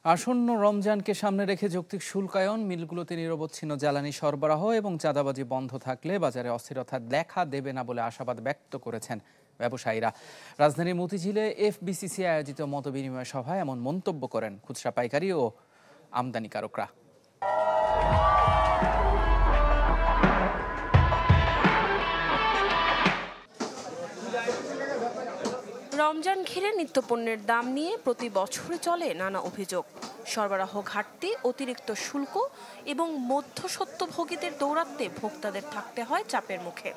আসন্ন রমজানকে সামনে রেখে যৌক্তিক শুল্কায়ন, মিলগুলোতে নিরবচ্ছিন্ন জ্বালানি সরবরাহ এবং চাঁদাবাজি বন্ধ থাকলে বাজারে অস্থিরতা দেখা দেবে না বলে আশাবাদ ব্যক্ত করেছেন ব্যবসায়ীরা। রাজধানীর মতিঝিলে এফবিসিসি আয়োজিত মতবিনিময় সভায় এমন মন্তব্য করেন খুচরা পাইকারি ও আমদানিকারকরা। রমজান ঘিরে নিত্যপণ্যের দাম নিয়ে প্রতি বছরে চলে নানা অভিযোগ। সরবরাহ ঘাটতি, অতিরিক্ত শুল্ক এবং মধ্যস্বত্বভোগীদের দৌরাত্ম্যে ভোক্তাদের থাকতে হয় চাপের মুখে।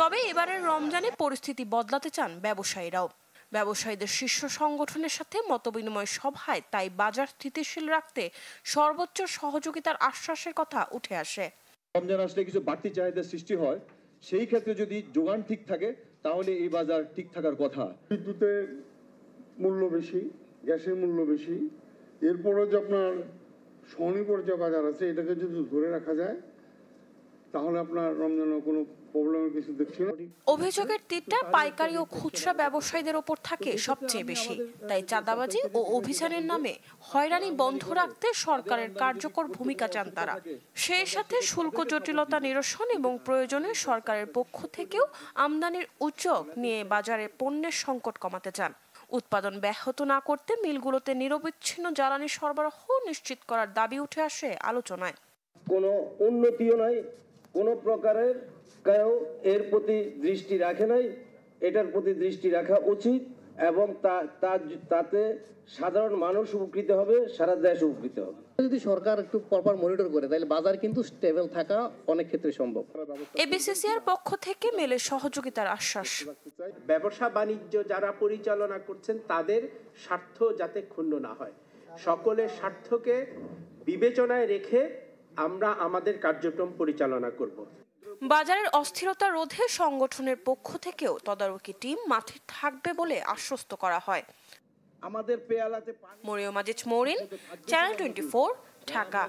তবে এবারের রমজানে পরিস্থিতি বদলাতে চান ব্যবসায়ীরাও। ব্যবসায়ীদের শীর্ষ সংগঠনের সাথে মতবিনিময় সভায় তাই বাজার স্থিতিশীল রাখতে সর্বোচ্চ সহযোগিতার আশ্বাসের কথা উঠে আসে। রমজান আসলে কিছু বাড়তি চাহিদার সৃষ্টি হয়, সেই ক্ষেত্রে যদি যোগান ঠিক থাকে তাহলে এই বাজার ঠিক থাকার কথা। বিদ্যুতের মূল্য বেশি, গ্যাসের মূল্য বেশি, এরপরে যে আপনার স্বনির্ভর যে বাজার আছে এটাকে যদি ধরে রাখা যায় তাহলে আপনার রমজানের কোনো প্রবলেমের কিছু দেখছি না। অভিযোগের তীরটা পাইকারি ও খুচরা ব্যবসায়ীদের ওপর থাকে সবচেয়ে বেশি। তাই চাঁদাবাজি ও অভিযানের নামে হয়রানি বন্ধ রাখতে সরকারের কার্যকর ভূমিকা চান তারা। সেই সাথে শুল্ক জটিলতা নিরসন এবং প্রয়োজনে সরকারের পক্ষ থেকেও আমদানির উদ্যোগ নিয়ে বাজারে পণ্যের সংকট কমাতে চান। উৎপাদন ব্যাহত না করতে মিলগুলোতে নিরবচ্ছিন্ন জ্বালানি সরবরাহ নিশ্চিত করার দাবি উঠে আসে আলোচনায়। কোনো উন্নতিও নাই, কোনো প্রকারের কেউ এর প্রতি দৃষ্টি রাখে নাই। এটার প্রতি দৃষ্টি রাখা উচিত এবং তাতে সাধারণ মানুষ উপকৃত হবে, সারা দেশ উপকৃত হবে। যদি সরকার একটু প্রপার মনিটর করে তাহলে বাজার কিন্তু স্টেবল থাকা অনেক ক্ষেত্রে সম্ভব। এবিসিসিআর পক্ষ থেকে মেলে সহযোগিতার আশ্বাস। ব্যবসা বাণিজ্য যারা পরিচালনা করছেন তাদের স্বার্থ যাতে ক্ষুণ্ণ না হয়, সকলের স্বার্থকে বিবেচনায় রেখে আমরা আমাদের কার্যক্রম পরিচালনা করব। বাজারের অস্থিরতা রোধে সংগঠনের পক্ষ থেকেও তদারকি টিম মাঠে থাকবে বলে আশ্বস্ত করা হয়। আমাদের পেয়ালাতে মরিয়ম আজিজ মরিন, চ্যানেল 24, ঢাকা।